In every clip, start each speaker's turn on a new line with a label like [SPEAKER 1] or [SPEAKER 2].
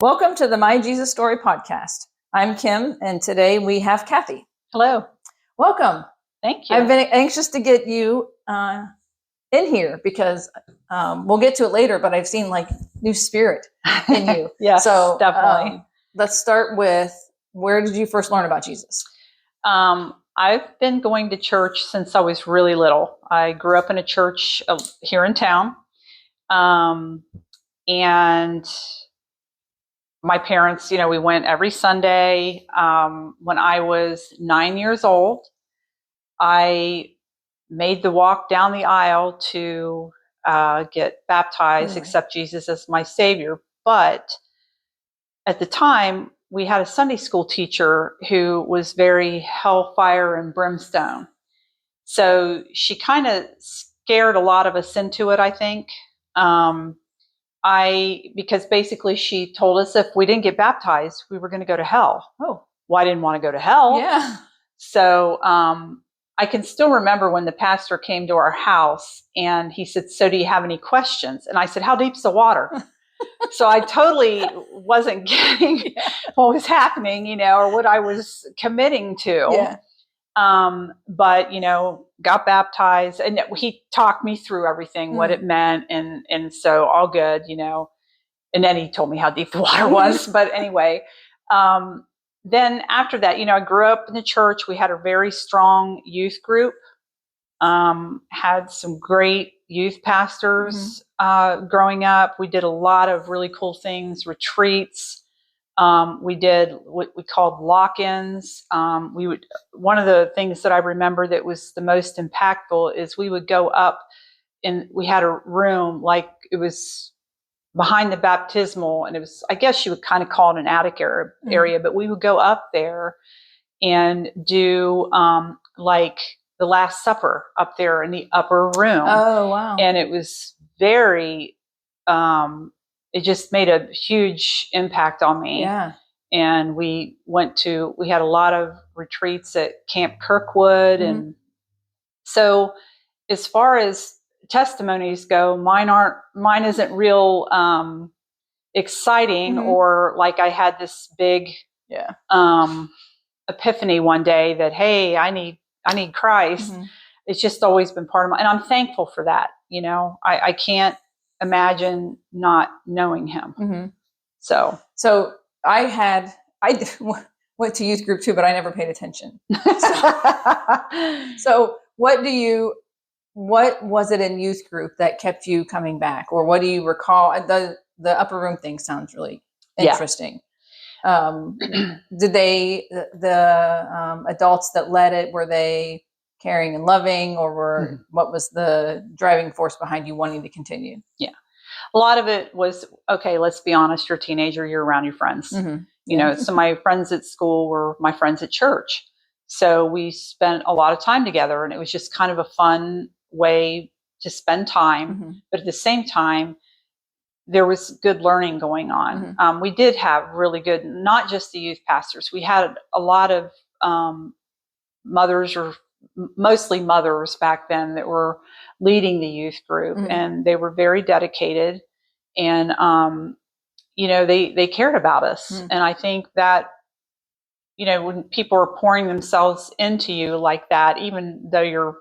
[SPEAKER 1] Welcome to the My Jesus Story podcast. I'm Kim, and today we have Kathy.
[SPEAKER 2] Hello.
[SPEAKER 1] Welcome.
[SPEAKER 2] Thank you.
[SPEAKER 1] I've been anxious to get you in here because we'll get to it later, but I've seen like new spirit in you.
[SPEAKER 2] Yes,
[SPEAKER 1] so,
[SPEAKER 2] definitely.
[SPEAKER 1] Let's start with, where did you first learn about Jesus?
[SPEAKER 2] I've been going to church since I was really little. I grew up in a church here in town. And my parents, we went every Sunday. When I was 9 years old, I made the walk down the aisle to get baptized, accept Jesus as my Savior. But at the time, we had a Sunday school teacher who was very hellfire and brimstone. So she kind of scared a lot of us into it, I think. Because basically she told us if we didn't get baptized, we were going to go to hell.
[SPEAKER 1] Oh.
[SPEAKER 2] Well, I didn't want to go to hell.
[SPEAKER 1] Yeah.
[SPEAKER 2] So I can still remember when the pastor came to our house and he said, "So do you have any questions?" And I said, "How deep's the water?" So I totally wasn't getting what was happening, or what I was committing to.
[SPEAKER 1] Yeah.
[SPEAKER 2] But, got baptized, and he talked me through everything, what it meant. And so all good, and then he told me how deep the water was. But anyway, then after that, I grew up in the church. We had a very strong youth group, had some great youth pastors growing up. We did a lot of really cool things, retreats. We did what we called lock-ins. One of the things that I remember that was the most impactful is we would go up, and we had a room, like it was behind the baptismal, and it was, I guess you would kind of call it an attic area, but we would go up there and do like the Last Supper up there in the upper room.
[SPEAKER 1] Oh, wow.
[SPEAKER 2] And it was very, it just made a huge impact on me.
[SPEAKER 1] Yeah.
[SPEAKER 2] And we had a lot of retreats at Camp Kirkwood. And so as far as testimonies go, mine isn't real exciting, or like I had this big epiphany one day that, hey, I need Christ. It's just always been part of and I'm thankful for that. I can't imagine not knowing him. So
[SPEAKER 1] I went to youth group too, but I never paid attention. So what was it in youth group that kept you coming back, or what do you recall? The upper room thing sounds really interesting. Did the adults that led it, were they caring and loving, or what was the driving force behind you wanting to continue?
[SPEAKER 2] Yeah. A lot of it was, okay, let's be honest, you're a teenager, you're around your friends. So my friends at school were my friends at church. So we spent a lot of time together, and it was just kind of a fun way to spend time. But at the same time, there was good learning going on. We did have really good, not just the youth pastors. We had a lot of mothers, or mostly mothers back then, that were leading the youth group, and they were very dedicated, and they cared about us. And I think that when people are pouring themselves into you like that, even though you're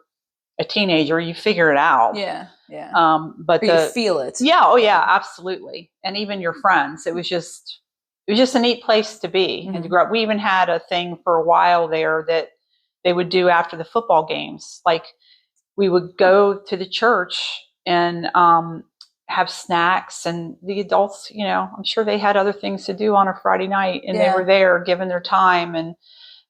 [SPEAKER 2] a teenager, you figure it out. But
[SPEAKER 1] you feel it.
[SPEAKER 2] Yeah, absolutely. And even your friends, it was just a neat place to be and to grow up. We even had a thing for a while there that they would do after the football games. Like, we would go to the church and have snacks, and the adults, I'm sure they had other things to do on a Friday night, and they were there giving their time. And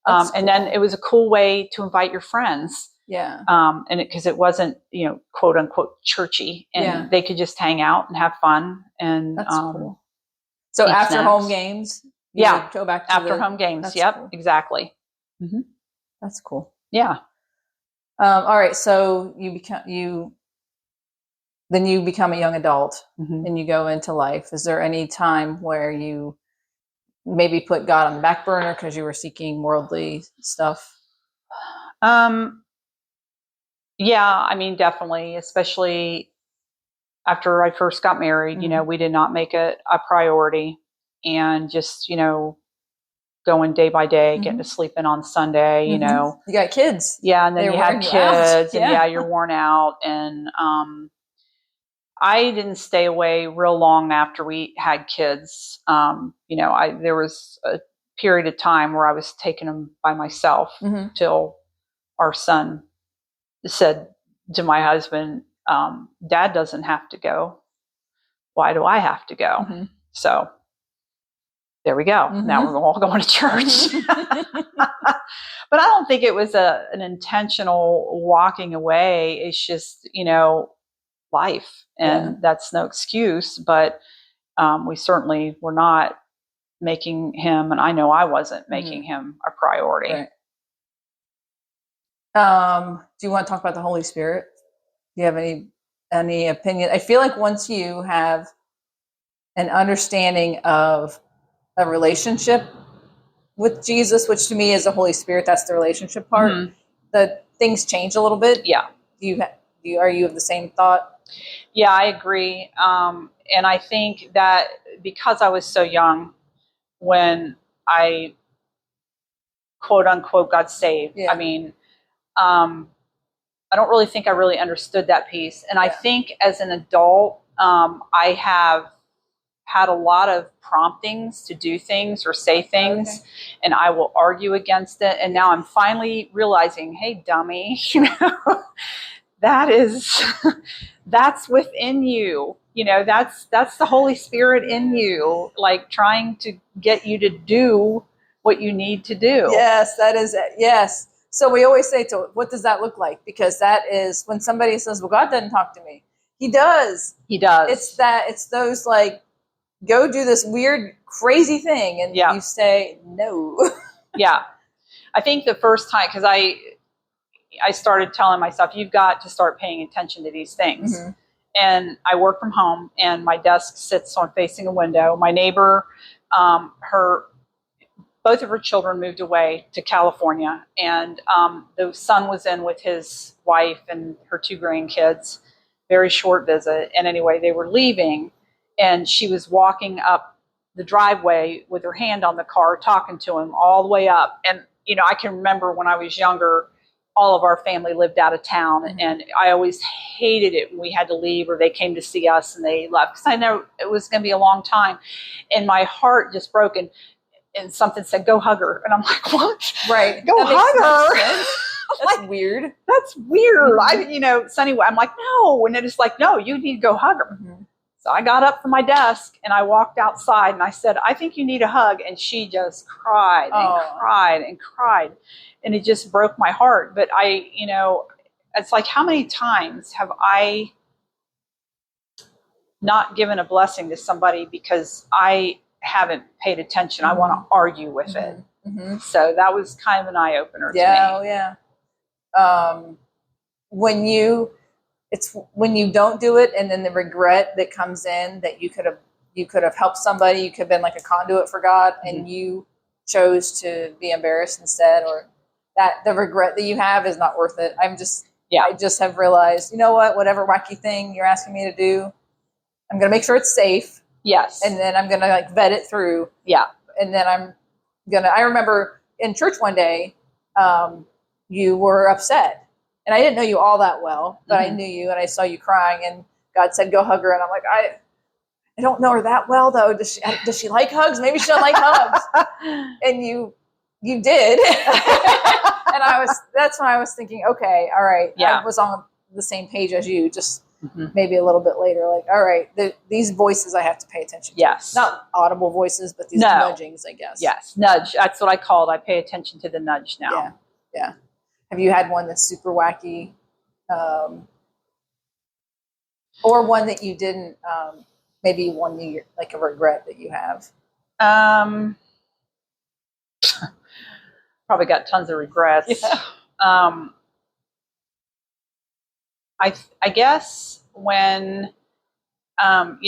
[SPEAKER 2] and then it was a cool way to invite your friends. And because it wasn't, quote unquote churchy, and they could just hang out and have fun. And
[SPEAKER 1] that's cool. So after snacks. Home games, go back to
[SPEAKER 2] after home games. Yep, cool. Exactly.
[SPEAKER 1] That's cool.
[SPEAKER 2] Yeah.
[SPEAKER 1] All right. So you become a young adult, and you go into life. Is there any time where you maybe put God on the back burner because you were seeking worldly stuff?
[SPEAKER 2] Yeah, I mean, definitely, especially after I first got married, we did not make it a priority. and just, going day by day, getting to sleep in on Sunday,
[SPEAKER 1] You got kids.
[SPEAKER 2] Yeah, and then you have kids, and you're worn out. And I didn't stay away real long after we had kids. There was a period of time where I was taking them by myself till our son said to my husband, Dad doesn't have to go. Why do I have to go? So there we go. Now we're all going to church. But I don't think it was an intentional walking away. It's just, life. And that's no excuse. But we certainly were not making him, and I know I wasn't making him a priority.
[SPEAKER 1] Right. Do you want to talk about the Holy Spirit? Do you have any opinion? I feel like once you have an understanding of a relationship with Jesus, which to me is the Holy Spirit, that's the relationship part, the things change a little bit.
[SPEAKER 2] Yeah.
[SPEAKER 1] Are you of the same thought?
[SPEAKER 2] Yeah, I agree. And I think that because I was so young when I quote unquote got saved, I mean, I don't really think I really understood that piece. And I think as an adult, I have had a lot of promptings to do things or say things, and I will argue against it. And now I'm finally realizing, hey, dummy, that's within you. That's the Holy Spirit in you, like trying to get you to do what you need to do.
[SPEAKER 1] Yes, that is it. Yes. So we always say, what does that look like? Because that is when somebody says, well, God doesn't talk to me. He does.
[SPEAKER 2] He does.
[SPEAKER 1] It's those like, go do this weird, crazy thing. And you say, no.
[SPEAKER 2] Yeah. I think the first time, because I started telling myself, you've got to start paying attention to these things. And I work from home, and my desk sits on facing a window. My neighbor, both of her children moved away to California, and the son was in with his wife and her 2 grandkids. Very short visit. And anyway, they were leaving, and she was walking up the driveway with her hand on the car, talking to him all the way up. And, I can remember when I was younger, all of our family lived out of town, and I always hated it when we had to leave or they came to see us and they left, because I know it was going to be a long time. And my heart just broke, and something said, go hug her. And I'm like, what?
[SPEAKER 1] Right.
[SPEAKER 2] Go hug her.
[SPEAKER 1] That's like, weird.
[SPEAKER 2] That's weird. So anyway, I'm like, no. And then it's like, no, you need to go hug her. So I got up from my desk and I walked outside and I said, I think you need a hug. And she just cried and cried and cried. And it just broke my heart. But it's like, how many times have I not given a blessing to somebody because I haven't paid attention? I want to argue with it. So that was kind of an eye-opener to me.
[SPEAKER 1] Oh, yeah. When you don't do it, and then the regret that comes in that you could have helped somebody, you could have been like a conduit for God, and you chose to be embarrassed instead, or that the regret that you have is not worth it. I just have realized, whatever wacky thing you're asking me to do, I'm going to make sure it's safe.
[SPEAKER 2] Yes.
[SPEAKER 1] And then I'm going to vet it through.
[SPEAKER 2] Yeah.
[SPEAKER 1] And then I remember in church one day, you were upset, and I didn't know you all that well, but I knew you, and I saw you crying, and God said, go hug her. And I'm like, I don't know her that well though. Does she like hugs? Maybe she don't like hugs. And you did. And that's when I was thinking, okay, all right. Yeah. I was on the same page as you, just maybe a little bit later, like, all right, these voices I have to pay attention to.
[SPEAKER 2] Yes.
[SPEAKER 1] Not audible voices, but these nudgings, I guess.
[SPEAKER 2] Yes. Nudge. That's what I called. I pay attention to the nudge now.
[SPEAKER 1] Yeah. Yeah. Have you had one that's super wacky? Or one that you didn't, maybe one that you're, like a regret that you have?
[SPEAKER 2] Probably got tons of regrets. Yeah. I guess when, I've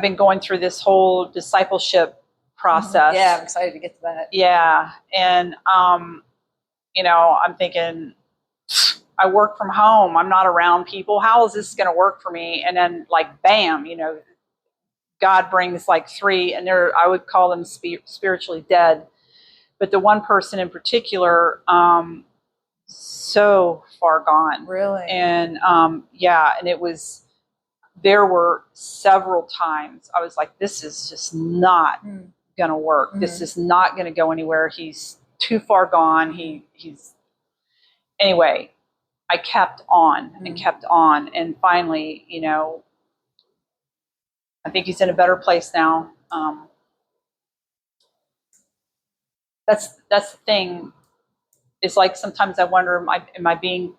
[SPEAKER 2] been going through this whole discipleship process.
[SPEAKER 1] Yeah, I'm excited to get to that.
[SPEAKER 2] Yeah. And, I'm thinking, I work from home. I'm not around people. How is this going to work for me? And then, like, bam, God brings like 3, and I would call them spiritually dead. But the one person in particular, so far gone.
[SPEAKER 1] Really?
[SPEAKER 2] And and there were several times I was like, this is just not going to work. Mm-hmm. This is not going to go anywhere. He's too far gone. He's anyway, I kept on and kept on. And finally, I think he's in a better place now. That's the thing. It's like sometimes I wonder, am I being,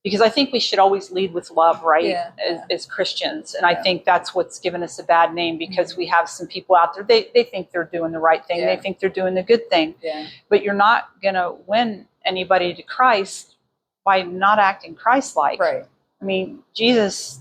[SPEAKER 2] because I think we should always lead with love, right?
[SPEAKER 1] Yeah.
[SPEAKER 2] As Christians. And I think that's what's given us a bad name, because we have some people out there, they think they're doing the right thing. Yeah. They think they're doing the good thing.
[SPEAKER 1] Yeah.
[SPEAKER 2] But you're not going to win anybody to Christ by not acting Christ-like.
[SPEAKER 1] Right.
[SPEAKER 2] I mean, Jesus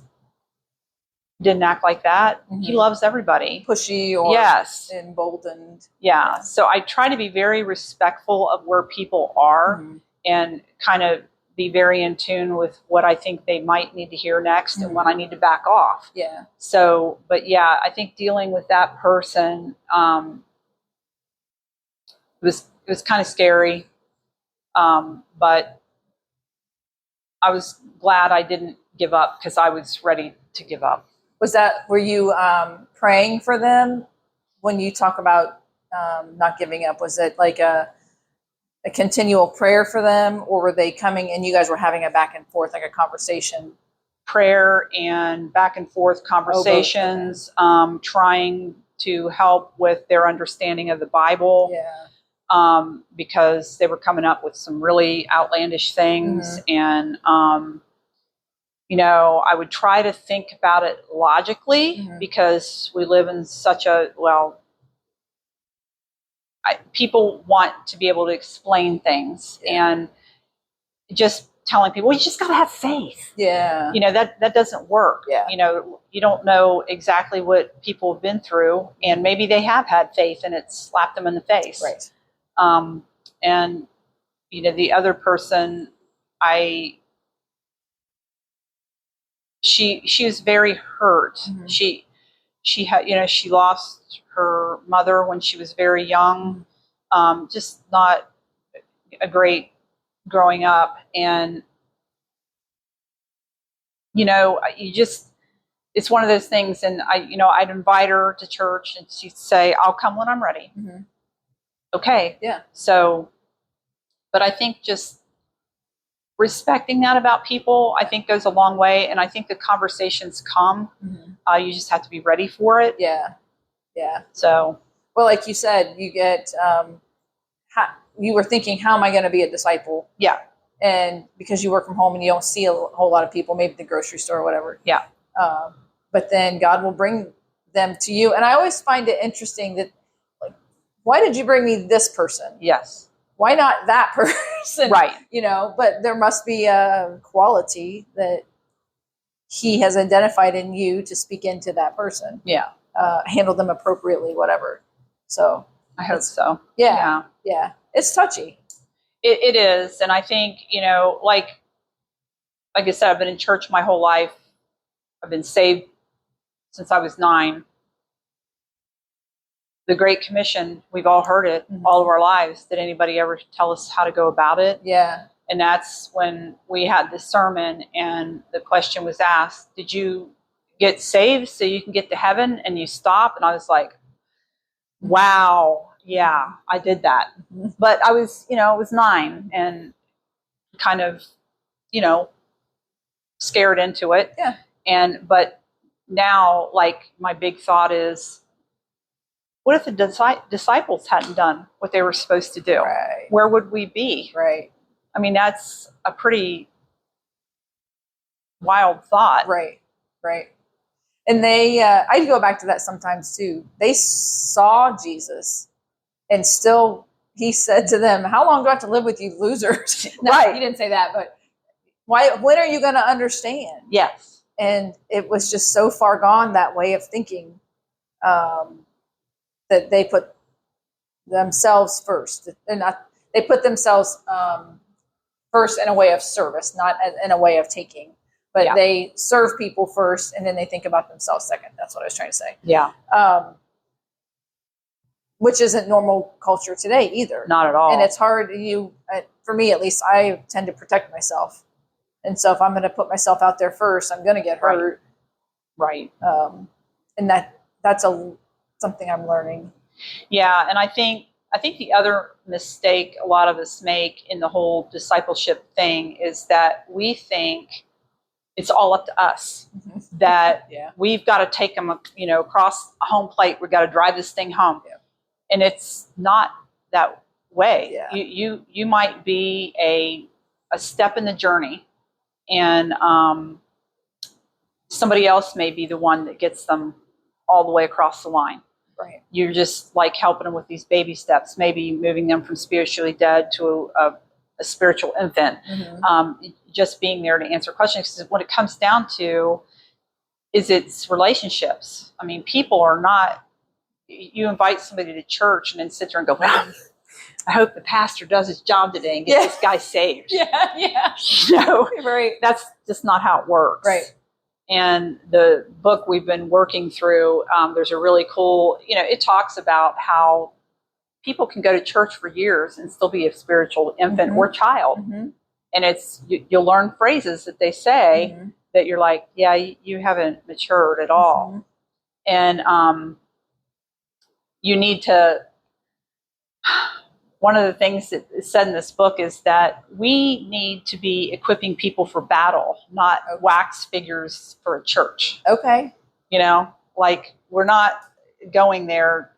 [SPEAKER 2] didn't act like that. Mm-hmm. He loves everybody.
[SPEAKER 1] Pushy or
[SPEAKER 2] yes.
[SPEAKER 1] emboldened.
[SPEAKER 2] Yeah. So I try to be very respectful of where people are and kind of be very in tune with what I think they might need to hear next and when I need to back off.
[SPEAKER 1] Yeah.
[SPEAKER 2] So, but yeah, I think dealing with that person it was kind of scary. But I was glad I didn't give up, because I was ready to give up.
[SPEAKER 1] Were you praying for them when you talk about not giving up? Was it like a continual prayer for them, or were they coming and you guys were having a back and forth, like a conversation?
[SPEAKER 2] Prayer and back and forth conversations, trying to help with their understanding of the Bible.
[SPEAKER 1] Yeah.
[SPEAKER 2] Because they were coming up with some really outlandish things. And, I would try to think about it logically, because we live in such people want to be able to explain things, and just telling people, well, you just got to have faith.
[SPEAKER 1] Yeah.
[SPEAKER 2] That doesn't work.
[SPEAKER 1] Yeah.
[SPEAKER 2] You don't know exactly what people have been through, and maybe they have had faith and it slapped them in the face.
[SPEAKER 1] Right.
[SPEAKER 2] And the other person, she was very hurt. She had, she lost her mother when she was very young. Just not a great growing up. And, it's one of those things. And I'd invite her to church and she'd say, I'll come when I'm ready. Okay.
[SPEAKER 1] Yeah.
[SPEAKER 2] So, but I think just respecting that about people, I think goes a long way. And I think the conversations come, you just have to be ready for it.
[SPEAKER 1] Yeah. Yeah.
[SPEAKER 2] So,
[SPEAKER 1] well, like you said, you get, you were thinking, how am I going to be a disciple?
[SPEAKER 2] Yeah.
[SPEAKER 1] And because you work from home and you don't see a whole lot of people, maybe the grocery store or whatever.
[SPEAKER 2] Yeah.
[SPEAKER 1] But then God will bring them to you. And I always find it interesting that, like, why did you bring me this person?
[SPEAKER 2] Yes.
[SPEAKER 1] Why not that person?
[SPEAKER 2] Right.
[SPEAKER 1] But there must be a quality that he has identified in you to speak into that person.
[SPEAKER 2] Yeah.
[SPEAKER 1] Handle them appropriately, whatever. So
[SPEAKER 2] I hope so.
[SPEAKER 1] Yeah. Yeah. It's touchy.
[SPEAKER 2] It is. And I think, like I said, I've been in church my whole life. I've been saved since I was 9. The Great Commission, we've all heard it all of our lives. Did anybody ever tell us how to go about it?
[SPEAKER 1] Yeah.
[SPEAKER 2] And that's when we had this sermon and the question was asked, did you get saved so you can get to heaven? And you stop. And I was like, wow, yeah, I did that. But I was, I was 9 and kind of, scared into it.
[SPEAKER 1] Yeah.
[SPEAKER 2] But now, like, my big thought is, what if the disciples hadn't done what they were supposed to do?
[SPEAKER 1] Right.
[SPEAKER 2] Where would we be?
[SPEAKER 1] Right.
[SPEAKER 2] I mean, that's a pretty wild thought.
[SPEAKER 1] Right. Right. And I go back to that sometimes too. They saw Jesus and still he said to them, how long do I have to live with you losers? No,
[SPEAKER 2] right.
[SPEAKER 1] He didn't say that, but when are you going to understand?
[SPEAKER 2] Yes.
[SPEAKER 1] And it was just so far gone, that way of thinking, that they put themselves first. They put themselves first in a way of service, not in a way of taking. but
[SPEAKER 2] Yeah.
[SPEAKER 1] they serve people first and then they think about themselves second. That's what I was trying to say.
[SPEAKER 2] Yeah.
[SPEAKER 1] Which isn't normal culture today either.
[SPEAKER 2] Not at all.
[SPEAKER 1] And it's hard. For me at least, I tend to protect myself. And so if I'm going to put myself out there first, I'm going to get hurt.
[SPEAKER 2] Right.
[SPEAKER 1] And that's something I'm learning.
[SPEAKER 2] Yeah. And I think the other mistake a lot of us make in the whole discipleship thing is that we think it's all up to us, that we've got to take them, across a home plate. We've got to drive this thing home. Yeah. And it's not that way. Yeah. You might be a step in the journey, and somebody else may be the one that gets them all the way across the line.
[SPEAKER 1] Right.
[SPEAKER 2] You're just like helping them with these baby steps, maybe moving them from spiritually dead to a spiritual infant. Just being there to answer questions. Because what it comes down to is it's relationships. I mean, people are not. You invite somebody to church and then sit there and go, well, I hope the pastor does his job today and gets this guy saved.
[SPEAKER 1] Yeah.
[SPEAKER 2] Right. That's just not how it works.
[SPEAKER 1] Right.
[SPEAKER 2] And the book we've been working through, there's a really cool, it talks about how people can go to church for years and still be a spiritual infant or child. And it's, you'll learn phrases that they say that you're like, yeah, you haven't matured at all. And, you need to, one of the things that is said in this book is that we need to be equipping people for battle, not wax figures for a church.
[SPEAKER 1] Okay.
[SPEAKER 2] Like we're not going there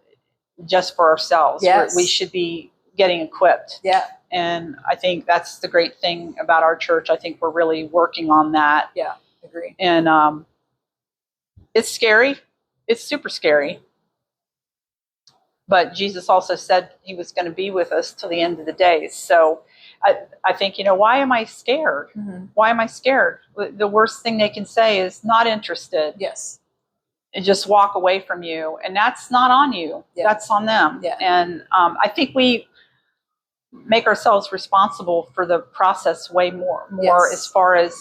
[SPEAKER 2] just for ourselves.
[SPEAKER 1] Yes.
[SPEAKER 2] We should be getting equipped.
[SPEAKER 1] Yeah.
[SPEAKER 2] And I think that's the great thing about our church. I think we're really working on that.
[SPEAKER 1] Yeah, agree.
[SPEAKER 2] And it's scary. It's super scary. But Jesus also said he was going to be with us till the end of the days. So I think, why am I scared? Why am I scared? The worst thing they can say is not interested.
[SPEAKER 1] Yes.
[SPEAKER 2] And just walk away from you. And that's not on you. Yeah. That's on them.
[SPEAKER 1] Yeah.
[SPEAKER 2] And I think we make ourselves responsible for the process way more as far as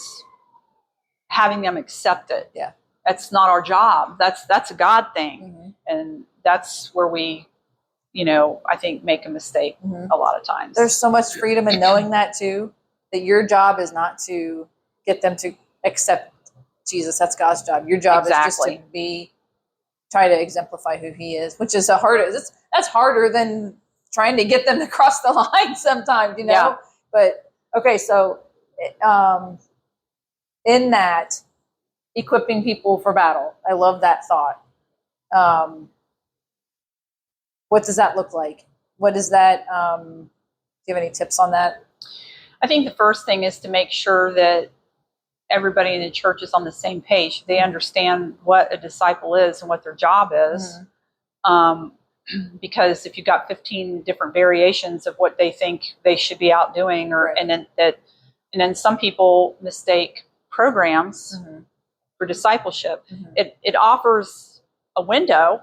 [SPEAKER 2] having them accept it.
[SPEAKER 1] Yeah.
[SPEAKER 2] That's not our job. That's a God thing. And that's where we, I think make a mistake a lot of times.
[SPEAKER 1] There's so much freedom in knowing that too, that your job is not to get them to accept Jesus. That's God's job. Your job is just to try to exemplify who he is, which is that's harder than trying to get them to cross the line sometimes,
[SPEAKER 2] Yeah.
[SPEAKER 1] But okay. So, in that, equipping people for battle. I love that thought. What does that look like? What is that? Do you have any tips on that?
[SPEAKER 2] I think the first thing is to make sure that everybody in the church is on the same page. They understand what a disciple is and what their job is. Because if you've got 15 different variations of what they think they should be out doing, and then some people mistake programs for discipleship. It offers a window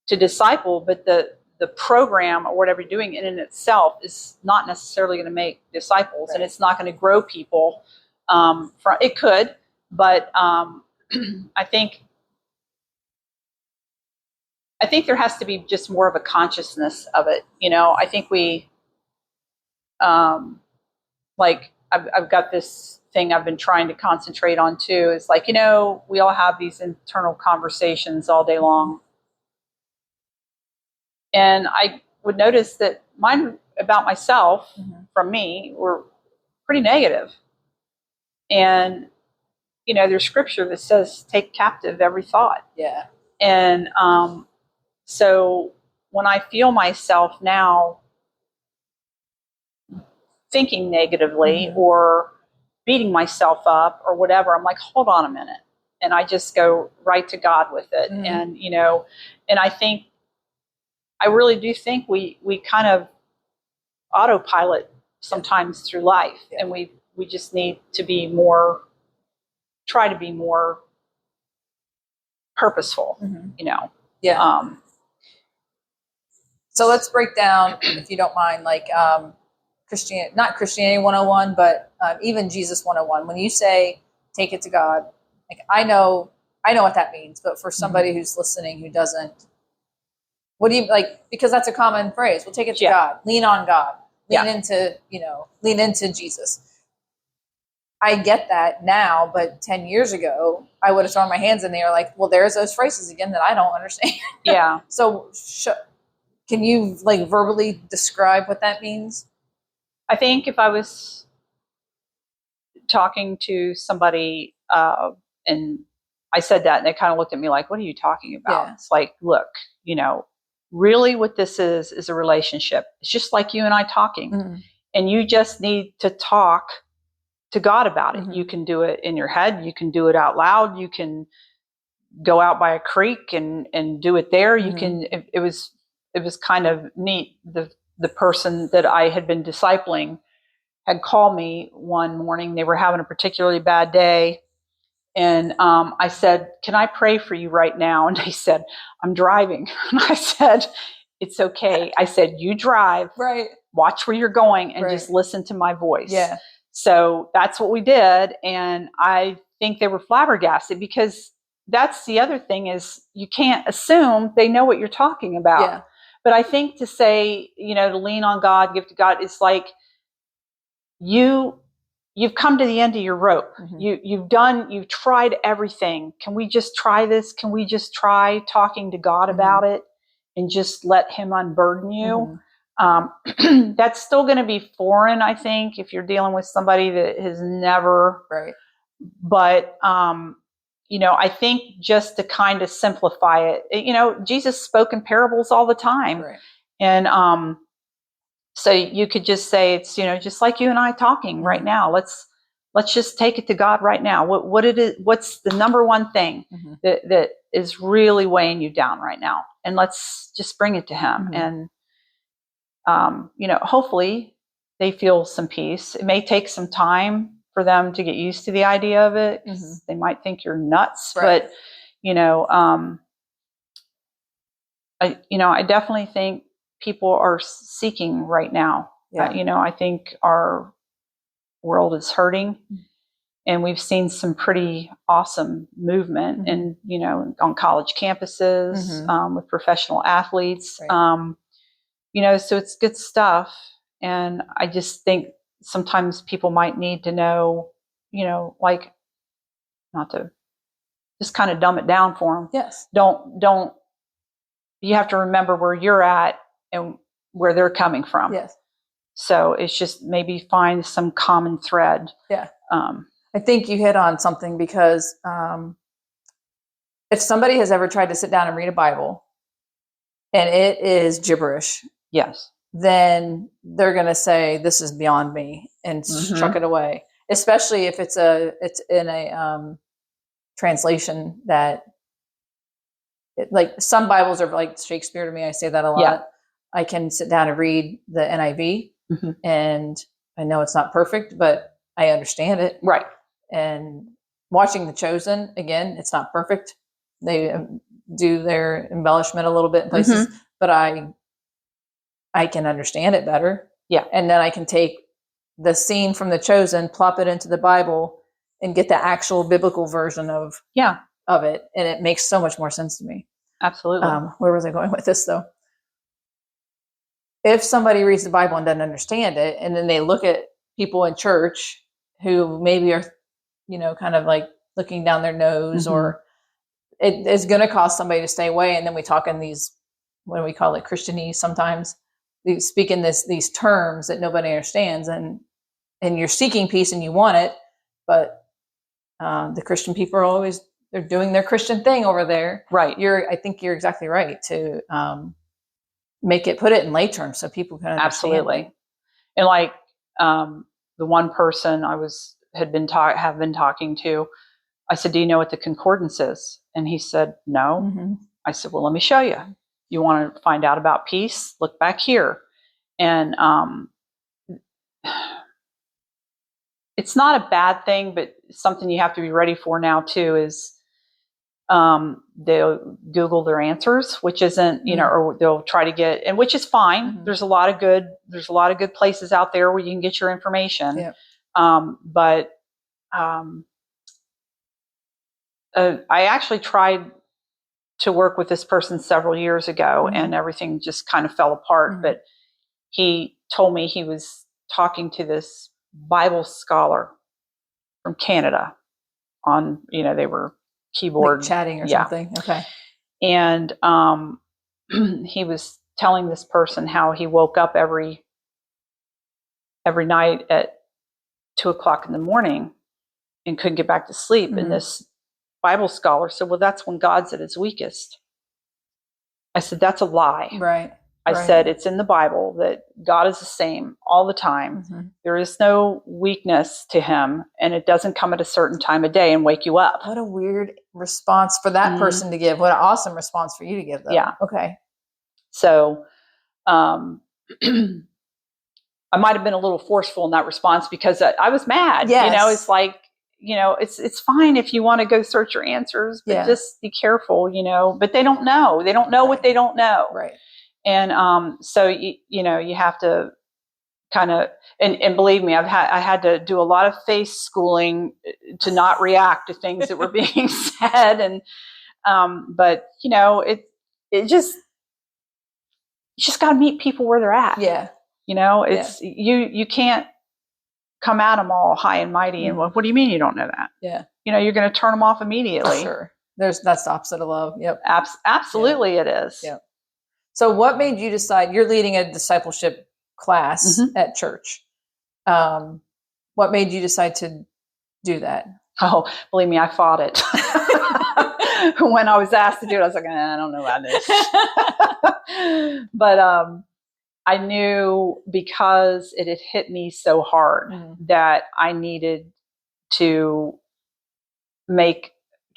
[SPEAKER 2] to disciple, but the program or whatever you're doing in itself is not necessarily going to make disciples, and it's not going to grow people. It could, but I think there has to be just more of a consciousness of it. I think we, like I've got this thing I've been trying to concentrate on too. Is like, we all have these internal conversations all day long. And I would notice that mine about myself from me were pretty negative. And, there's scripture that says, take captive every thought.
[SPEAKER 1] Yeah.
[SPEAKER 2] And so when I feel myself now thinking negatively or beating myself up or whatever, I'm like, hold on a minute. And I just go right to God with it. And, and I really do think we kind of autopilot sometimes through life. Yeah. And we just need to try to be more purposeful,
[SPEAKER 1] Yeah. So let's break down, if you don't mind, like not Christianity 101, but even Jesus 101. When you say take it to God. Like I know what that means, but for somebody who's listening who doesn't, what do you like? Because that's a common phrase. We'll take it to God. Lean on God. Lean into Jesus. I get that now, but 10 years ago, I would have thrown my hands in the air like, well, there's those phrases again that I don't understand.
[SPEAKER 2] Yeah.
[SPEAKER 1] So can you like verbally describe what that means?
[SPEAKER 2] I think if I was talking to somebody and I said that and they kind of looked at me like, what are you talking about? Yeah. It's like, look, really what this is a relationship. It's just like you and I talking. And you just need to talk to God about it. You can do it in your head. You can do it out loud. You can go out by a creek and do it there. You can, it was kind of neat. The person that I had been discipling had called me one morning. They were having a particularly bad day. And I said, can I pray for you right now? And they said, I'm driving. And I said, it's okay. I said, you drive,
[SPEAKER 1] right?
[SPEAKER 2] Watch where you're going and just listen to my voice. Yeah. So that's what we did. And I think they were flabbergasted because that's the other thing is you can't assume they know what you're talking about. Yeah. But I think to say, to lean on God, give to God, it's like you've come to the end of your rope. You've tried everything. Can we just try this? Can we just try talking to God about it and just let him unburden you? That's still going to be foreign, I think, if you're dealing with somebody that has never. Right. But, I think just to kind of simplify it, Jesus spoke in parables all the time. Right. And so you could just say it's, just like you and I talking right now. Let's just take it to God right now. What's the number one thing that is really weighing you down right now? And let's just bring it to him. And hopefully they feel some peace. It may take some time for them to get used to the idea of it. They might think you're nuts, right. But, I definitely think people are seeking right now. Yeah. I think our world is hurting and we've seen some pretty awesome movement and, on college campuses, with professional athletes, right. So it's good stuff. And I just think sometimes people might need to know, like not to just kind of dumb it down for them. Yes. Don't, you have to remember where you're at and where they're coming from. Yes. So it's just maybe find some common thread. Yeah.
[SPEAKER 1] I think you hit on something because if somebody has ever tried to sit down and read a Bible and it is gibberish.
[SPEAKER 2] Yes.
[SPEAKER 1] Then they're going to say, this is beyond me and chuck it away. Especially if it's in a translation that like some Bibles are like Shakespeare to me. I say that a lot. Yeah. I can sit down and read the NIV and I know it's not perfect, but I understand it. Right. And watching The Chosen, again, it's not perfect. They do their embellishment a little bit in places, but I can understand it better. Yeah. And then I can take the scene from The Chosen, plop it into the Bible and get the actual biblical version of it. And it makes so much more sense to me.
[SPEAKER 2] Absolutely.
[SPEAKER 1] Where was I going with this though? If somebody reads the Bible and doesn't understand it, and then they look at people in church who maybe are, kind of like looking down their nose or it's going to cause somebody to stay away. And then we talk in these, what do we call it? Christianese sometimes. They speak in these terms that nobody understands and you're seeking peace and you want it, but the Christian people are always, they're doing their Christian thing over there. Right. I think you're exactly right to put it in lay terms so people can understand.
[SPEAKER 2] Absolutely. And like the one person have been talking to, I said, do you know what the concordance is? And he said, no. I said, well, let me show you. You want to find out about peace? Look back here. And it's not a bad thing, but something you have to be ready for now too is they'll Google their answers, which isn't, or they'll try to get, and which is fine. There's a lot of good places out there where you can get your information. Yep. But I actually tried to work with this person several years ago,
[SPEAKER 1] Mm-hmm.
[SPEAKER 2] and everything just kind of fell apart.
[SPEAKER 1] Mm-hmm.
[SPEAKER 2] But he told me he was talking to this Bible scholar from Canada on, they were keyboard
[SPEAKER 1] like chatting or something. Okay.
[SPEAKER 2] And he was telling this person how he woke up every night at 2:00 in the morning and couldn't get back to sleep.
[SPEAKER 1] Mm-hmm.
[SPEAKER 2] And this Bible scholar said, well, that's when God's at his weakest. I said, that's a lie.
[SPEAKER 1] Right.
[SPEAKER 2] I said, it's in the Bible that God is the same all the time.
[SPEAKER 1] Mm-hmm.
[SPEAKER 2] There is no weakness to him, and it doesn't come at a certain time of day and wake you up.
[SPEAKER 1] What a weird response for that person to give. What an awesome response for you to give, though.
[SPEAKER 2] Yeah.
[SPEAKER 1] Okay.
[SPEAKER 2] So I might have been a little forceful in that response because I was mad.
[SPEAKER 1] Yes.
[SPEAKER 2] It's like, it's fine if you want to go search your answers, but just be careful, but they don't know. They don't know what they don't know.
[SPEAKER 1] Right.
[SPEAKER 2] And so, you have to kind of, and believe me, I had to do a lot of face schooling to not react to things that were being said. And, but you just got to meet people where they're at.
[SPEAKER 1] Yeah.
[SPEAKER 2] You can't come at them all high and mighty.
[SPEAKER 1] Mm-hmm.
[SPEAKER 2] And what do you mean you don't know that?
[SPEAKER 1] Yeah.
[SPEAKER 2] You're going to turn them off immediately.
[SPEAKER 1] Sure. That's the opposite of love. Yep.
[SPEAKER 2] Absolutely. It is.
[SPEAKER 1] Yep. So what made you decide you're leading a discipleship class at church? What made you decide to do that?
[SPEAKER 2] Oh, believe me, I fought it. When I was asked to do it, I was like, I don't know about this. But I knew because it had hit me so hard that I needed to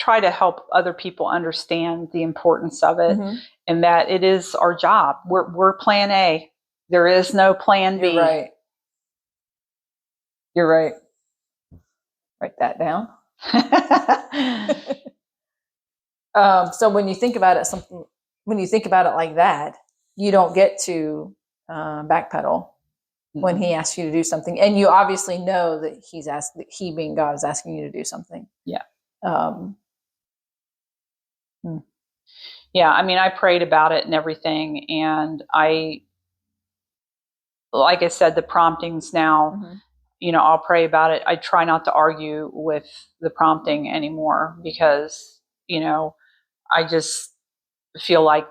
[SPEAKER 2] try to help other people understand the importance of it, and that it is our job. We're plan A. There is no plan B.
[SPEAKER 1] You're right. Write that down. So when you think about it, like that, you don't get to backpedal when he asks you to do something, and you obviously know that he being God is asking you to do something.
[SPEAKER 2] Yeah.
[SPEAKER 1] Yeah.
[SPEAKER 2] I mean, I prayed about it and everything, and like I said, the promptings now. I'll pray about it. I try not to argue with the prompting anymore because, I just feel like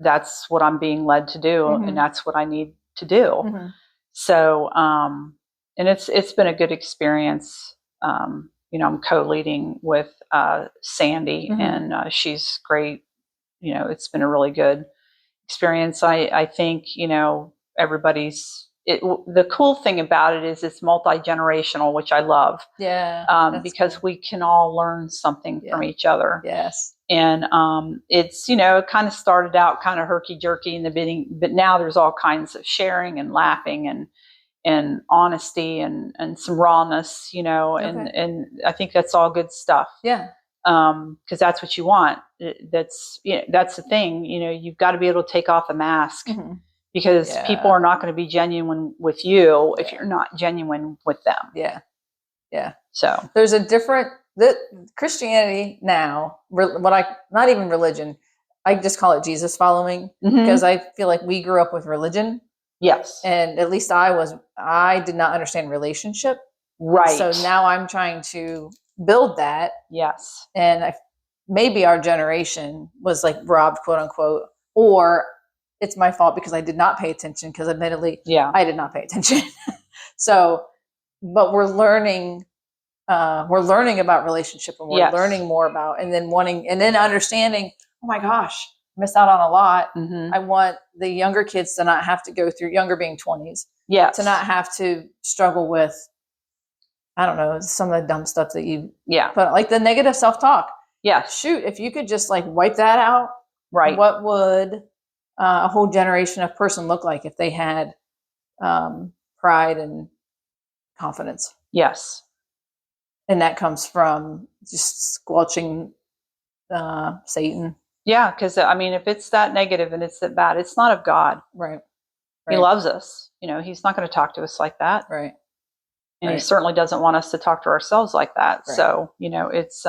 [SPEAKER 2] that's what I'm being led to do, and that's what I need to do. So, and it's been a good experience. I'm co-leading with Sandy, and she's great. It's been a really good experience. I think, the cool thing about it is it's multi-generational, which I love.
[SPEAKER 1] Yeah.
[SPEAKER 2] Because cool. We can all learn something from each other.
[SPEAKER 1] Yes.
[SPEAKER 2] And it's, it kind of started out kind of herky-jerky in the beginning, but now there's all kinds of sharing and laughing and honesty and some rawness, and I think that's all good stuff.
[SPEAKER 1] Yeah.
[SPEAKER 2] Because that's what you want. That's the thing. You've got to be able to take off the mask. Because people are not going to be genuine with you if you're not genuine with them.
[SPEAKER 1] Yeah. Yeah.
[SPEAKER 2] So
[SPEAKER 1] there's a different Christianity now, not even religion. I just call it Jesus following because I feel like we grew up with religion.
[SPEAKER 2] Yes.
[SPEAKER 1] And at least I did not understand relationship.
[SPEAKER 2] Right.
[SPEAKER 1] So now I'm trying to build that.
[SPEAKER 2] Yes.
[SPEAKER 1] And maybe our generation was like robbed, quote unquote, or it's my fault because I did not pay attention because admittedly, I did not pay attention. So, but we're learning about relationship, and we're learning more about, and then understanding, oh my gosh, I missed out on a lot. I want the younger kids to not have to go through, younger being 20s, to not have to struggle with, I don't know, some of the dumb stuff that you put, like the negative self-talk.
[SPEAKER 2] Yeah.
[SPEAKER 1] Shoot, if you could just like wipe that out,
[SPEAKER 2] right?
[SPEAKER 1] What would a whole generation of person look like if they had pride and confidence?
[SPEAKER 2] Yes.
[SPEAKER 1] And that comes from just squelching Satan.
[SPEAKER 2] Yeah, because I mean, if it's that negative and it's that bad, it's not of God.
[SPEAKER 1] Right.
[SPEAKER 2] He loves us. He's not going to talk to us like that.
[SPEAKER 1] Right.
[SPEAKER 2] And he certainly doesn't want us to talk to ourselves like that. Right. So, it's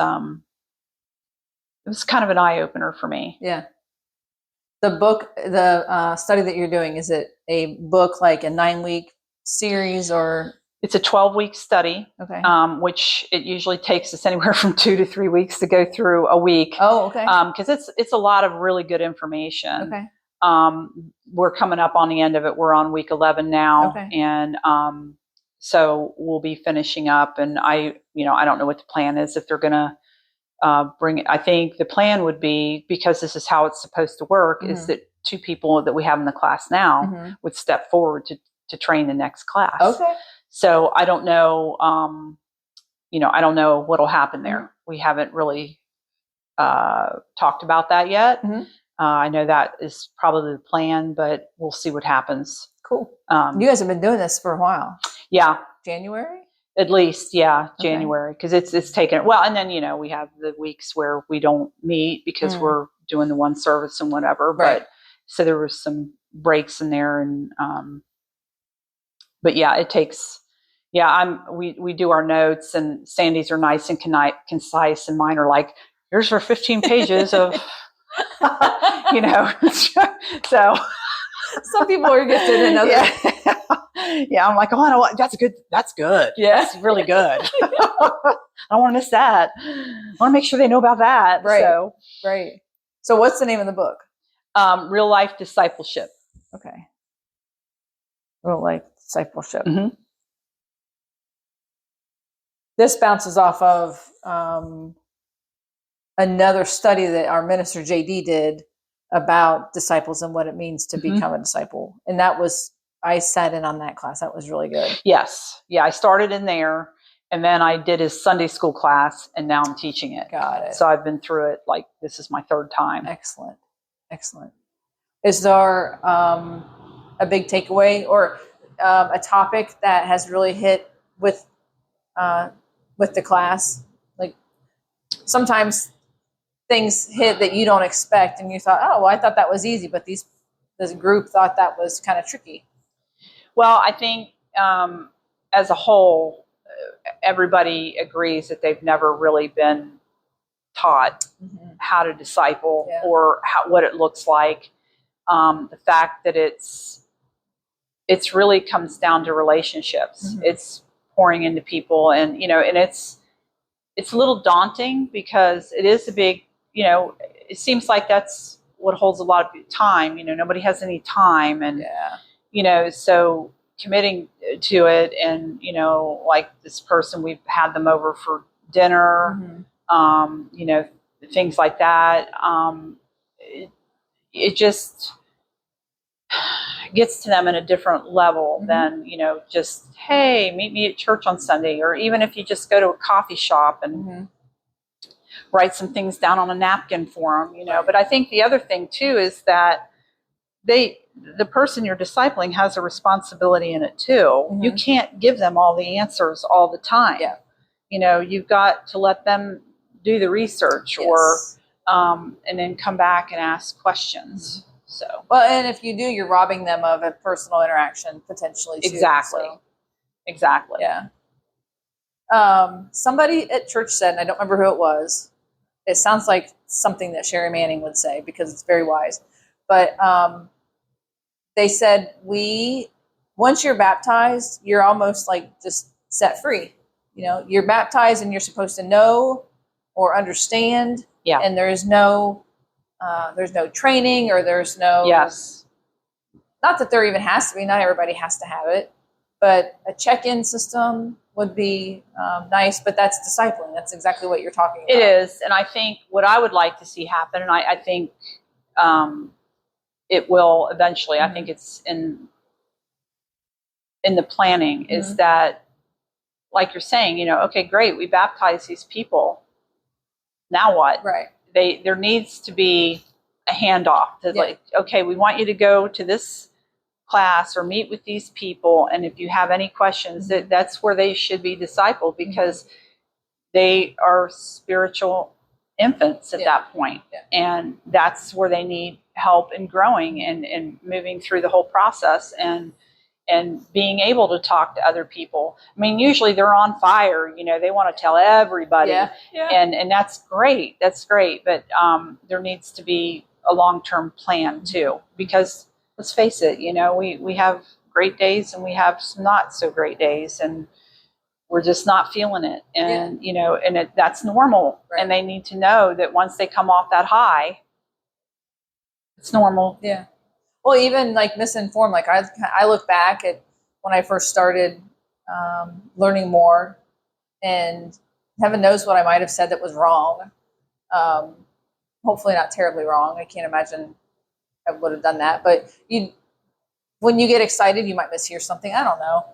[SPEAKER 2] was kind of an eye opener for me.
[SPEAKER 1] Yeah. The book, the study that you're doing, is it a book like a 9-week series or?
[SPEAKER 2] It's a 12-week study,
[SPEAKER 1] okay.
[SPEAKER 2] Which it usually takes us anywhere from 2 to 3 weeks to go through a week.
[SPEAKER 1] Oh, okay.
[SPEAKER 2] Because it's a lot of really good information.
[SPEAKER 1] Okay.
[SPEAKER 2] We're coming up on the end of it. We're on week 11 now,
[SPEAKER 1] okay.
[SPEAKER 2] and so we'll be finishing up. And I don't know what the plan is, if they're going to bring it. I think the plan would be, because this is how it's supposed to work, is that 2 people that we have in the class now would step forward to train the next class.
[SPEAKER 1] Okay.
[SPEAKER 2] So I don't know, I don't know what'll happen there. We haven't really talked about that yet. I know that is probably the plan, but we'll see what happens.
[SPEAKER 1] Cool. You guys have been doing this for a while.
[SPEAKER 2] Yeah.
[SPEAKER 1] January?
[SPEAKER 2] At least, yeah, January, because it's taken, well, and then, we have the weeks where we don't meet because we're doing the one service and whatever.
[SPEAKER 1] Right.
[SPEAKER 2] But so there was some breaks in there, and but yeah, it takes, we do our notes, and Sandy's are nice and concise, and mine are like, here's our 15 pages of, so.
[SPEAKER 1] Some people are gifted and others.
[SPEAKER 2] Yeah, I'm like, oh, that's good. That's good.
[SPEAKER 1] Yeah.
[SPEAKER 2] That's really good. I don't want to miss that. I want to make sure they know about that.
[SPEAKER 1] Right. Right. So what's the name of the book?
[SPEAKER 2] Real Life Discipleship.
[SPEAKER 1] Okay. Real Life Discipleship. This bounces off of another study that our minister JD did about disciples and what it means to become a disciple. And I sat in on that class. That was really good.
[SPEAKER 2] Yes. Yeah. I started in there, and then I did his Sunday school class, and now I'm teaching it.
[SPEAKER 1] Got it.
[SPEAKER 2] So I've been through it. Like, this is my 3rd time.
[SPEAKER 1] Excellent. Excellent. Is there a big takeaway or a topic that has really hit with the class? Like, sometimes things hit that you don't expect, and you thought, oh, well, I thought that was easy, but this group thought that was kind of tricky.
[SPEAKER 2] Well, I think as a whole, everybody agrees that they've never really been taught how to disciple or what it looks like. The fact that it's really comes down to relationships. It's pouring into people, and and it's a little daunting, because it is a big, it seems like that's what holds a lot of time. Nobody has any time, and so committing to it, and like this person, we've had them over for dinner, things like that. It just gets to them in a different level than just, hey, meet me at church on Sunday, or even if you just go to a coffee shop and write some things down on a napkin for them, But I think the other thing too is that the person you're discipling has a responsibility in it too. You can't give them all the answers all the time. You've got to let them do the research, or and then come back and ask questions. So,
[SPEAKER 1] well, and if you do, you're robbing them of a personal interaction potentially too.
[SPEAKER 2] Exactly.
[SPEAKER 1] Yeah. Somebody at church said, and I don't remember who it was, it sounds like something that Sherry Manning would say, because it's very wise, but they said, once you're baptized, you're almost like just set free. You're baptized and you're supposed to know or understand, and there's no training, or there's no, not that there even has to be, not everybody has to have it, but a check-in system would be nice, but that's discipling. That's exactly what you're talking about.
[SPEAKER 2] It is. And I think what I would like to see happen, and I think it will eventually, I think it's in the planning, is that, like you're saying, okay, great, we baptize these people. Now what?
[SPEAKER 1] Right.
[SPEAKER 2] There needs to be a handoff. Like, okay, we want you to go to this class or meet with these people, and if you have any questions, that's where they should be discipled, because they are spiritual infants at that point. And that's where they need help in growing and moving through the whole process. And and being able to talk to other people. I mean, usually they're on fire, they want to tell everybody.
[SPEAKER 1] Yeah.
[SPEAKER 2] And that's great. That's great. But there needs to be a long-term plan too, because let's face it, we have great days and we have some not so great days, and we're just not feeling it. And, that's normal.
[SPEAKER 1] Right.
[SPEAKER 2] And they need to know that once they come off that high, it's normal.
[SPEAKER 1] Yeah. Well, even like misinformed, like I look back at when I first started learning more, and heaven knows what I might have said that was wrong. Hopefully not terribly wrong. I can't imagine I would have done that. But when you get excited, you might mishear something. I don't know.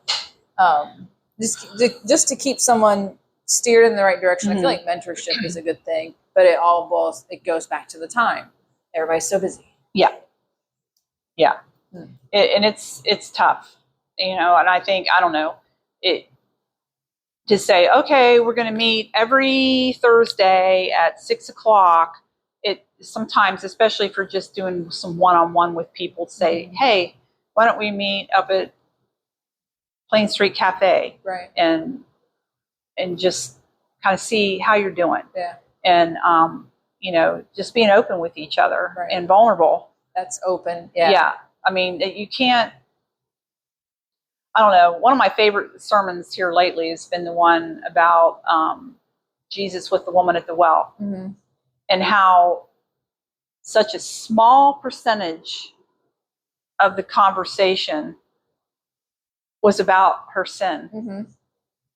[SPEAKER 1] Just to keep someone steered in the right direction. I feel like mentorship is a good thing, but it goes back to the time. Everybody's so busy.
[SPEAKER 2] Yeah. Yeah. And it's tough, and I think, I don't know, to say, okay, we're going to meet every Thursday at 6:00. It sometimes, especially for just doing some one-on-one with people, say, hey, why don't we meet up at Plain Street Cafe?
[SPEAKER 1] Right.
[SPEAKER 2] And just kind of see how you're doing.
[SPEAKER 1] Yeah.
[SPEAKER 2] And, just being open with each other. Right. And vulnerable.
[SPEAKER 1] That's open. Yeah.
[SPEAKER 2] Yeah. I mean, you can't, I don't know. One of my favorite sermons here lately has been the one about Jesus with the woman at the well, and how such a small percentage of the conversation was about her sin.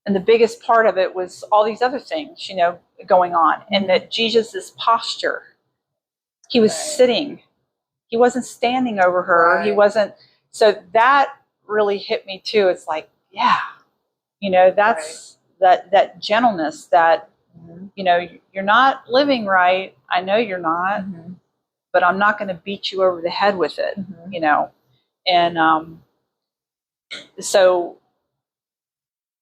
[SPEAKER 2] And the biggest part of it was all these other things, going on. And that Jesus's posture, he was sitting. He wasn't standing over her. Right. He wasn't. So that really hit me too. It's like, yeah, that's that gentleness that, you're not living right. I know you're not, but I'm not going to beat you over the head with it, And so,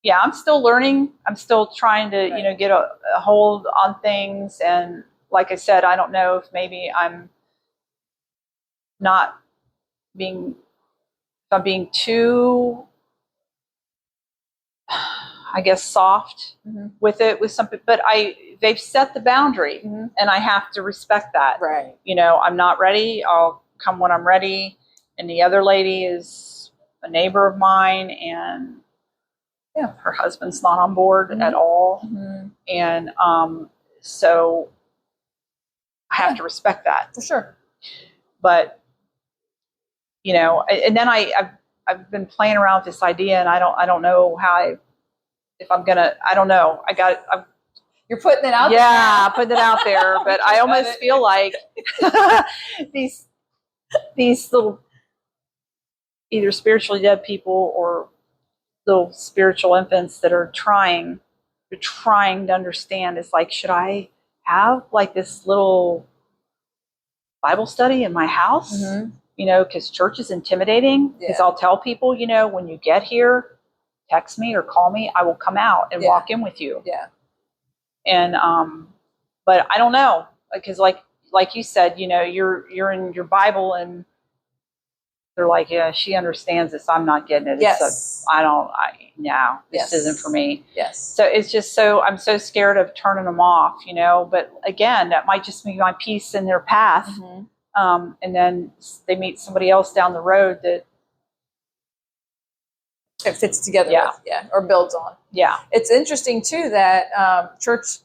[SPEAKER 2] yeah, I'm still learning. I'm still trying to, get a hold on things. And like I said, I don't know if maybe I'm not being, if I'm being too, I guess, soft with it, with something, but they've set the boundary, and I have to respect that.
[SPEAKER 1] Right.
[SPEAKER 2] I'm not ready. I'll come when I'm ready. And the other lady is a neighbor of mine, and her husband's not on board at all. And so I have to respect that.
[SPEAKER 1] For sure.
[SPEAKER 2] But, and then I've been playing around with this idea, and I don't know if I'm going to, I don't know.
[SPEAKER 1] You're putting it out there.
[SPEAKER 2] Yeah, putting it out there. But I almost feel like these little, either spiritually dead people or little spiritual infants that are trying to understand, is like, should I have like this little Bible study in my house? Because church is intimidating. Because I'll tell people, when you get here, text me or call me. I will come out and walk in with you.
[SPEAKER 1] Yeah.
[SPEAKER 2] And but I don't know, because like you said, you're in your Bible, and they're like, yeah, she understands this. I'm not getting it.
[SPEAKER 1] Yes.
[SPEAKER 2] This isn't for me.
[SPEAKER 1] Yes.
[SPEAKER 2] So it's just I'm so scared of turning them off, But again, that might just be my piece in their path. And then they meet somebody else down the road that
[SPEAKER 1] it fits together with, or builds on.
[SPEAKER 2] Yeah.
[SPEAKER 1] It's interesting too that church,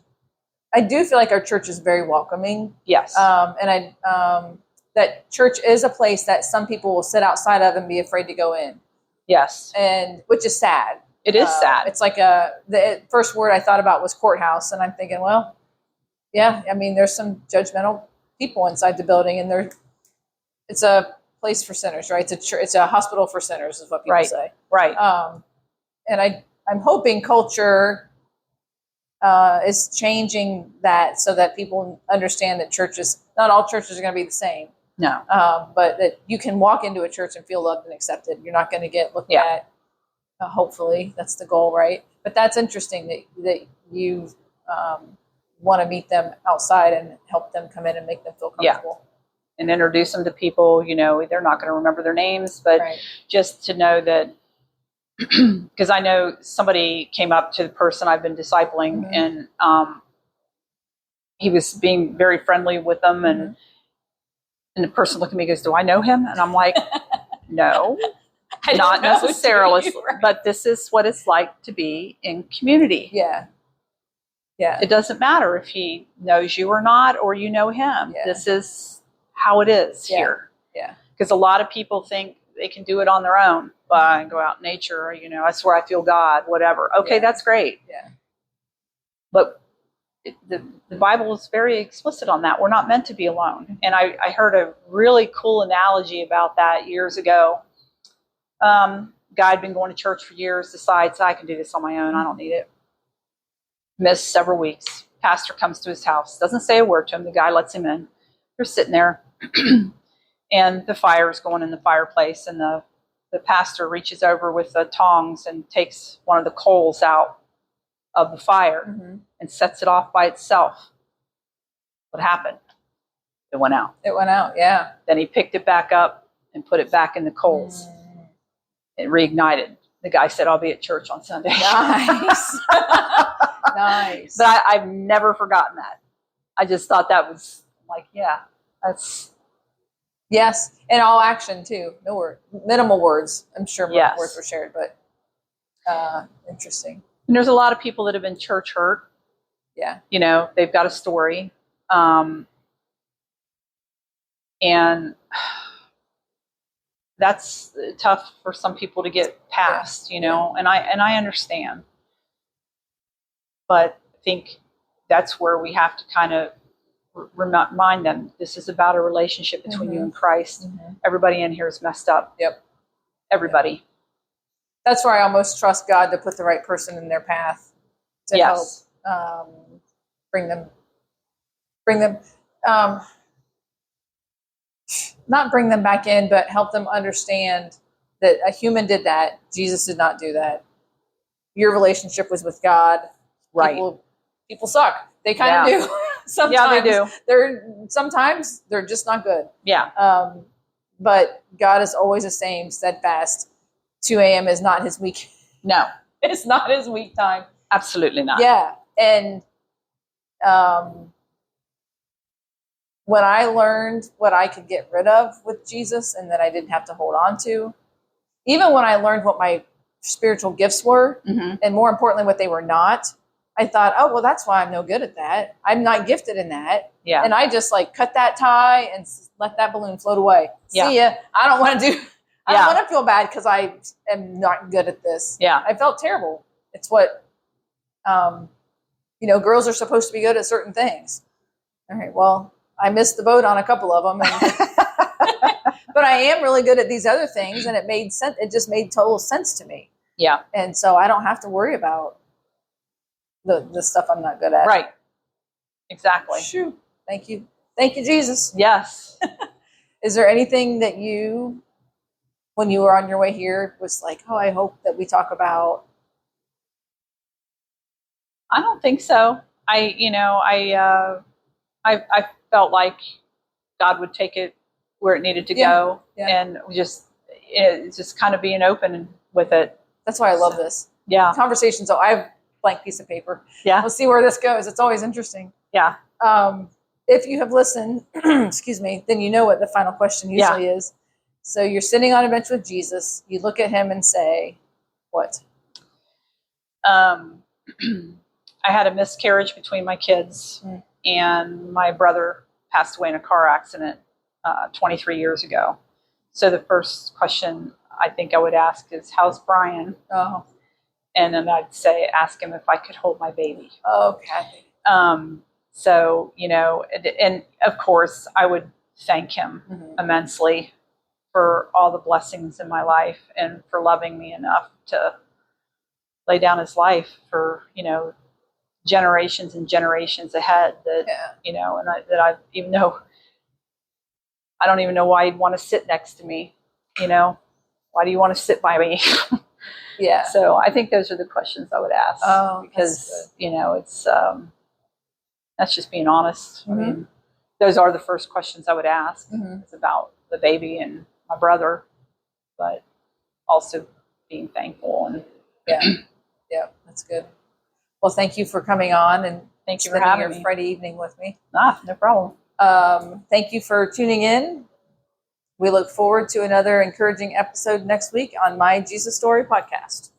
[SPEAKER 1] I do feel like our church is very welcoming.
[SPEAKER 2] Yes.
[SPEAKER 1] And that church is a place that some people will sit outside of and be afraid to go in.
[SPEAKER 2] Yes.
[SPEAKER 1] And which is sad.
[SPEAKER 2] It is sad.
[SPEAKER 1] It's like the first word I thought about was courthouse, and I'm thinking, well, yeah, I mean, there's some judgmental people inside the building, and it's a place for sinners, right? It's a hospital for sinners, is what people say.
[SPEAKER 2] Right.
[SPEAKER 1] And I'm hoping culture is changing that so that people understand that not all churches are going to be the same.
[SPEAKER 2] No.
[SPEAKER 1] But that you can walk into a church and feel loved and accepted. You're not going to get looked at. Hopefully, that's the goal, right? But that's interesting that you want to meet them outside and help them come in and make them feel comfortable.
[SPEAKER 2] And introduce them to people, they're not going to remember their names, but just to know that, because I know somebody came up to the person I've been discipling, and he was being very friendly with them, and the person looked at me and goes, "Do I know him?" And I'm like, "No, not necessarily, but this is what it's like to be in community."
[SPEAKER 1] Yeah. Yeah.
[SPEAKER 2] It doesn't matter if he knows you or not, or you know him.
[SPEAKER 1] Yeah.
[SPEAKER 2] This is how it is here.
[SPEAKER 1] Yeah.
[SPEAKER 2] Because a lot of people think they can do it on their own, by go out in nature, that's where I feel God, whatever. Okay, that's great.
[SPEAKER 1] Yeah.
[SPEAKER 2] But the Bible is very explicit on that. We're not meant to be alone. And I heard a really cool analogy about that years ago. Guy had been going to church for years, decides, I can do this on my own. I don't need it. Missed several weeks. Pastor comes to his house, doesn't say a word to him. The guy lets him in. They're sitting there, and the fire is going in the fireplace, and the pastor reaches over with the tongs and takes one of the coals out of the fire and sets it off by itself. What happened? It went out.
[SPEAKER 1] It went out, yeah.
[SPEAKER 2] Then he picked it back up and put it back in the coals. It reignited. The guy said, I'll be at church on Sunday.
[SPEAKER 1] Nice. Nice.
[SPEAKER 2] But I've never forgotten that. I just thought that was like, yeah, that's...
[SPEAKER 1] Yes, and all action too. No word, minimal words. I'm sure more words were shared, but interesting.
[SPEAKER 2] And there's a lot of people that have been church hurt.
[SPEAKER 1] Yeah.
[SPEAKER 2] They've got a story. And that's tough for some people to get past, and I understand. But I think that's where we have to kind of remind them, this is about a relationship between you and Christ. Everybody in here is messed up.
[SPEAKER 1] Yep.
[SPEAKER 2] Everybody.
[SPEAKER 1] That's where I almost trust God to put the right person in their path to help bring them, not bring them back in, but help them understand that a human did that. Jesus did not do that. Your relationship was with God.
[SPEAKER 2] Right.
[SPEAKER 1] People suck. They kind of do. Sometimes,
[SPEAKER 2] yeah, they do.
[SPEAKER 1] Sometimes they're just not good.
[SPEAKER 2] Yeah.
[SPEAKER 1] But God is always the same, steadfast. 2 a.m. is not his week.
[SPEAKER 2] No.
[SPEAKER 1] It's not his week time.
[SPEAKER 2] Absolutely not.
[SPEAKER 1] Yeah. And when I learned what I could get rid of with Jesus and that I didn't have to hold on to, even when I learned what my spiritual gifts were, and more importantly, what they were not, I thought, oh, well, that's why I'm no good at that. I'm not gifted in that.
[SPEAKER 2] Yeah.
[SPEAKER 1] And I just cut that tie and let that balloon float away.
[SPEAKER 2] Yeah.
[SPEAKER 1] See ya. I don't want to feel bad because I am not good at this.
[SPEAKER 2] Yeah.
[SPEAKER 1] I felt terrible. It's what, girls are supposed to be good at certain things. All right. Well, I missed the boat on a couple of them. But I am really good at these other things. And it made sense. It just made total sense to me.
[SPEAKER 2] Yeah.
[SPEAKER 1] And so I don't have to worry about the stuff I'm not good at.
[SPEAKER 2] Right. Exactly.
[SPEAKER 1] Shoo. Thank you. Thank you, Jesus.
[SPEAKER 2] Yes.
[SPEAKER 1] Is there anything that you, when you were on your way here, was like, oh, I hope that we talk about?
[SPEAKER 2] I don't think so. I felt like God would take it where it needed to go, and just kind of being open with it.
[SPEAKER 1] That's why I love this.
[SPEAKER 2] Yeah.
[SPEAKER 1] Conversations. So I have a blank piece of paper.
[SPEAKER 2] Yeah.
[SPEAKER 1] We'll see where this goes. It's always interesting.
[SPEAKER 2] Yeah.
[SPEAKER 1] If you have listened, excuse me, then you know what the final question usually is. So you're sitting on a bench with Jesus. You look at him and say, what?
[SPEAKER 2] I had a miscarriage between my kids, and my brother passed away in a car accident 23 years ago. So the first question I think I would ask is, how's Brian?
[SPEAKER 1] Oh.
[SPEAKER 2] And then I'd ask him if I could hold my baby.
[SPEAKER 1] Okay.
[SPEAKER 2] So, and of course I would thank him immensely for all the blessings in my life and for loving me enough to lay down his life for, generations and generations ahead that, and I even though I don't even know why he'd want to sit next to me, why do you want to sit by me?
[SPEAKER 1] Yeah.
[SPEAKER 2] So I think those are the questions I would ask, because, it's, that's just being honest. I mean, those are the first questions I would ask. It's about the baby and my brother, but also, being thankful. And
[SPEAKER 1] yeah, that's good. Well, thank you for coming on and
[SPEAKER 2] thank you for
[SPEAKER 1] spending
[SPEAKER 2] having
[SPEAKER 1] your
[SPEAKER 2] me.
[SPEAKER 1] Friday evening with me.
[SPEAKER 2] No problem.
[SPEAKER 1] Thank you for tuning in. We look forward to another encouraging episode next week on My Jesus Story podcast.